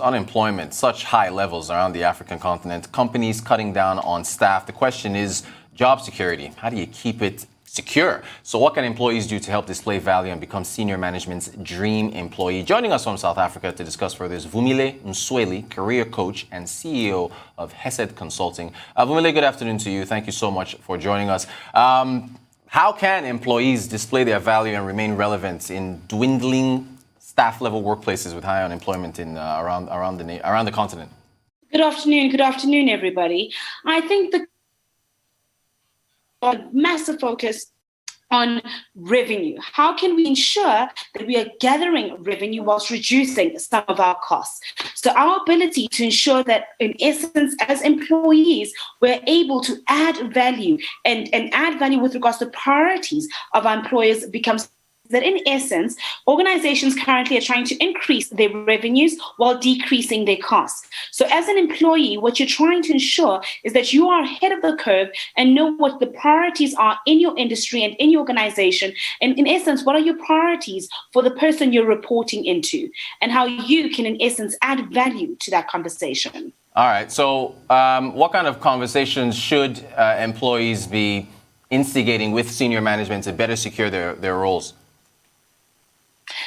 unemployment, such high levels around the African continent, companies cutting down on staff. The question is job security. How do you keep it secure? So what can employees do to help display value and become senior management's dream employee? Joining us from South Africa to discuss further is Vumile Msweli, career coach and CEO of Hesed Consulting. Vumile, good afternoon to you. Thank you so much for joining us. How can employees display their value and remain relevant in dwindling staff-level workplaces with high unemployment around the continent? Good afternoon, everybody. I think the massive focus on revenue. How can we ensure that we are gathering revenue whilst reducing some of our costs? So our ability to ensure that, in essence, as employees, we're able to add value and add value with regards to priorities of our employers becomes that, in essence, organizations currently are trying to increase their revenues while decreasing their costs. So as an employee, what you're trying to ensure is that you are ahead of the curve and know what the priorities are in your industry and in your organization. And in essence, what are your priorities for the person you're reporting into and how you can, in essence, add value to that conversation. All right. So what kind of conversations should employees be instigating with senior management to better secure their roles?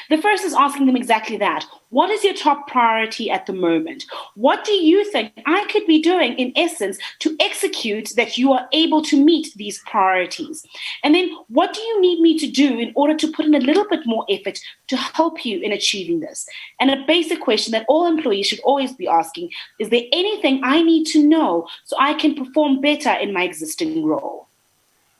The first is asking them exactly that. What is your top priority at the moment? What do you think I could be doing, in essence, to execute that you are able to meet these priorities? And then what do you need me to do in order to put in a little bit more effort to help you in achieving this? And a basic question that all employees should always be asking, is there anything I need to know so I can perform better in my existing role?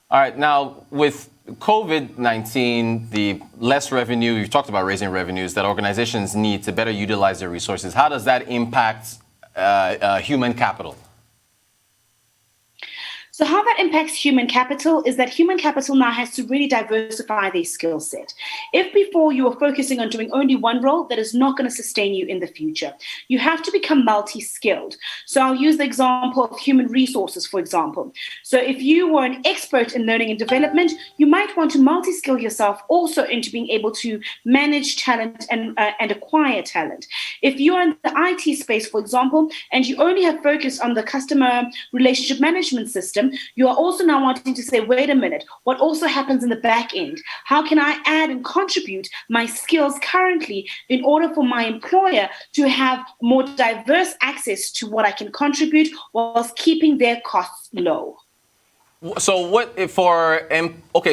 All right. Now, with COVID-19, the less revenue, you've talked about raising revenues that organizations need to better utilize their resources. How does that impact human capital? So how that impacts human capital is that human capital now has to really diversify their skill set. If before you were focusing on doing only one role, that is not going to sustain you in the future. You have to become multi-skilled. So I'll use the example of human resources, for example. So if you were an expert in learning and development, you might want to multi-skill yourself also into being able to manage talent and acquire talent. If you're in the IT space, for example, and you only have focused on the customer relationship management system, you are also now wanting to say, wait a minute, what also happens in the back end? How can I add and contribute my skills currently in order for my employer to have more diverse access to what I can contribute whilst keeping their costs low? So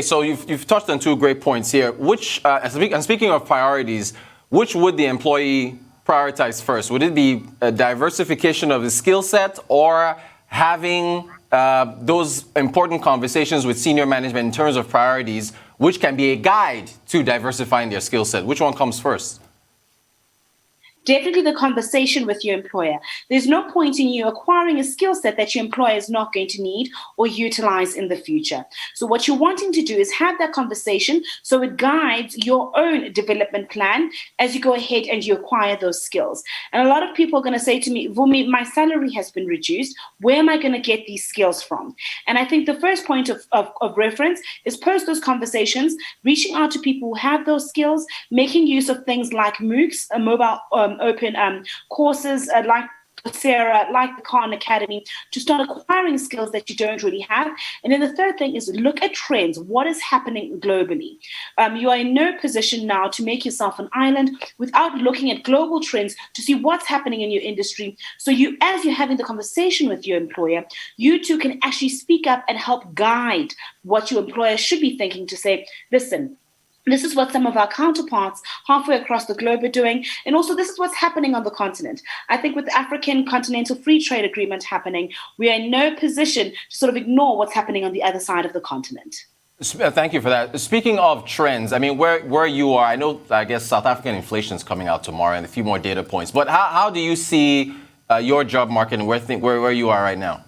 so you've touched on two great points here. And speaking of priorities, which would the employee prioritize first? Would it be a diversification of the skill set or having those important conversations with senior management in terms of priorities, which can be a guide to diversifying their skill set? Which one comes first? Definitely the conversation with your employer. There's no point in you acquiring a skill set that your employer is not going to need or utilize in the future. So what you're wanting to do is have that conversation so it guides your own development plan as you go ahead and you acquire those skills. And a lot of people are going to say to me, Vumi, my salary has been reduced. Where am I going to get these skills from? And I think the first point of reference is post those conversations, reaching out to people who have those skills, making use of things like MOOCs, a mobile open courses like Coursera, like the Khan Academy, to start acquiring skills that you don't really have. And then the third thing is look at trends. What is happening globally? You are in no position now to make yourself an island without looking at global trends to see what's happening in your industry. So you, as you're having the conversation with your employer, you too can actually speak up and help guide what your employer should be thinking to say, listen, this is what some of our counterparts halfway across the globe are doing. And also, this is what's happening on the continent. I think with the African Continental Free Trade Agreement happening, we are in no position to sort of ignore what's happening on the other side of the continent. Thank you for that. Speaking of trends, I mean, where you are, I guess South African inflation is coming out tomorrow and a few more data points. But how do you see your job market and where you are right now?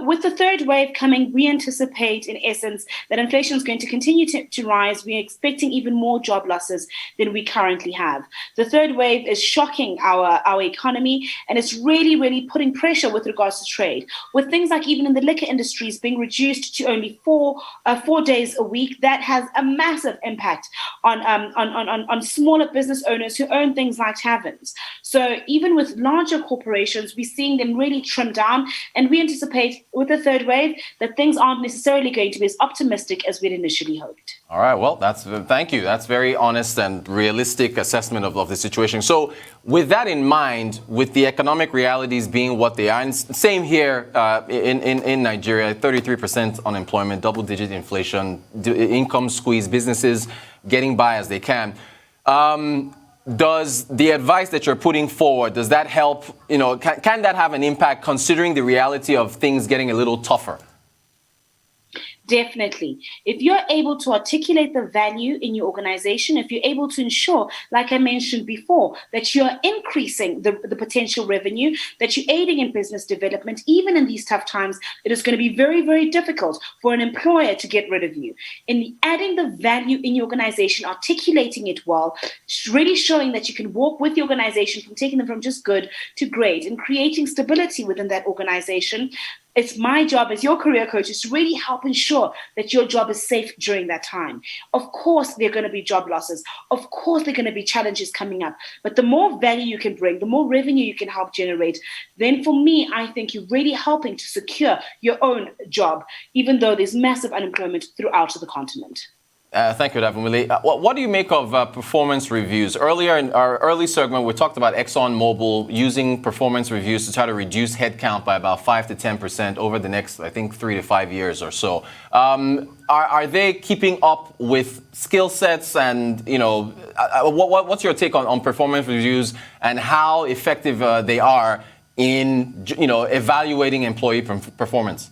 With the third wave coming, we anticipate, in essence, that inflation is going to continue to rise. We're expecting even more job losses than we currently have. The third wave is shocking our economy, and it's really, really putting pressure with regards to trade. With things like even in the liquor industries being reduced to only four days a week, that has a massive impact on smaller business owners who own things like taverns. So even with larger corporations, we're seeing them really trim down, and we anticipate with the third wave that things aren't necessarily going to be as optimistic as we'd initially hoped. All right. Well, thank you. That's very honest and realistic assessment of the situation. So with that in mind, with the economic realities being what they are, and same here in Nigeria, 33% unemployment, double-digit inflation, income squeeze, businesses getting by as they can. Does the advice that you're putting forward, does that help, can that have an impact considering the reality of things getting a little tougher? Definitely. If you're able to articulate the value in your organization, if you're able to ensure, like I mentioned before, that you're increasing the potential revenue, that you're aiding in business development, even in these tough times, it is going to be very, very difficult for an employer to get rid of you. In adding the value in your organization, articulating it well, really showing that you can walk with the organization from taking them from just good to great and creating stability within that organization. It's my job as your career coach is to really help ensure that your job is safe during that time. Of course, there are going to be job losses. Of course, there are going to be challenges coming up. But the more value you can bring, the more revenue you can help generate, then for me, I think you're really helping to secure your own job, even though there's massive unemployment throughout the continent. Thank you, Vumile. What do you make of performance reviews? Earlier in our early segment, we talked about ExxonMobil using performance reviews to try to reduce headcount by about 5 to 10% over the next, I think, 3 to 5 years or so. Are they keeping up with skill sets? And, what's your take on performance reviews and how effective they are in, evaluating employee performance?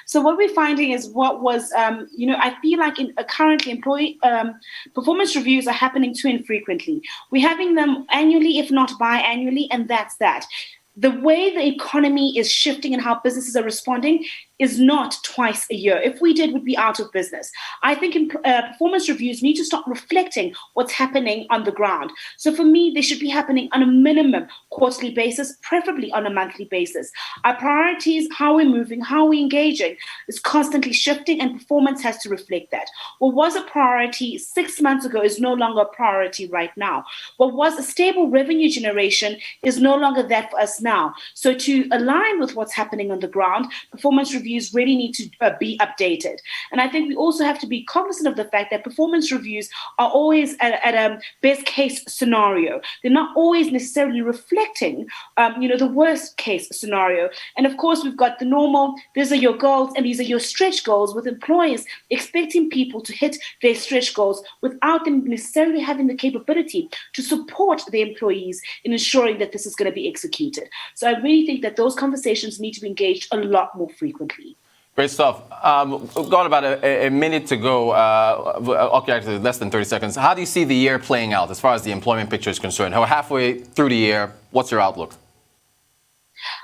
So what we're finding is I feel like currently employee performance reviews are happening too infrequently. We're having them annually, if not biannually, and that's that. The way the economy is shifting and how businesses are responding is not twice a year. If we did, we'd be out of business. I think performance reviews need to start reflecting what's happening on the ground. So for me, they should be happening on a minimum quarterly basis, preferably on a monthly basis. Our priorities, how we're moving, how we're engaging is constantly shifting, and performance has to reflect that. What was a priority 6 months ago is no longer a priority right now. What was a stable revenue generation is no longer that for us now. So to align with what's happening on the ground, performance reviews really need to be updated. And I think we also have to be cognizant of the fact that performance reviews are always at a best case scenario. They're not always necessarily reflecting, the worst case scenario. And of course, we've got the normal, these are your goals and these are your stretch goals, with employers expecting people to hit their stretch goals without them necessarily having the capability to support the employees in ensuring that this is going to be executed. So I really think that those conversations need to be engaged a lot more frequently. Great stuff. We've got about a minute to go. Okay, actually less than 30 seconds. How do you see the year playing out as far as the employment picture is concerned? We're halfway through the year. What's your outlook?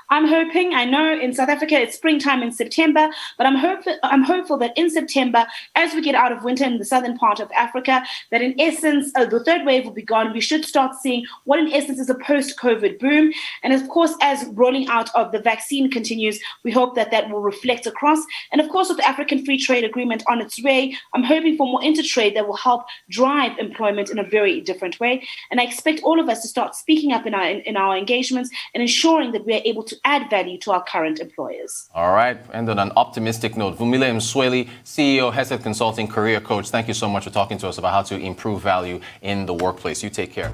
I'm hoping, I know in South Africa it's springtime in September, but I'm hopeful that in September, as we get out of winter in the southern part of Africa, that in essence, the third wave will be gone. We should start seeing what in essence is a post-COVID boom. And of course, as rolling out of the vaccine continues, we hope that that will reflect across. And of course, with the African Free Trade Agreement on its way, I'm hoping for more intertrade that will help drive employment in a very different way. And I expect all of us to start speaking up in our engagements and ensuring that we are able to add value to our current employers. All right. And on an optimistic note, Vumile Msweli, CEO of Hesed Consulting, career coach, thank you so much for talking to us about how to improve value in the workplace. You take care.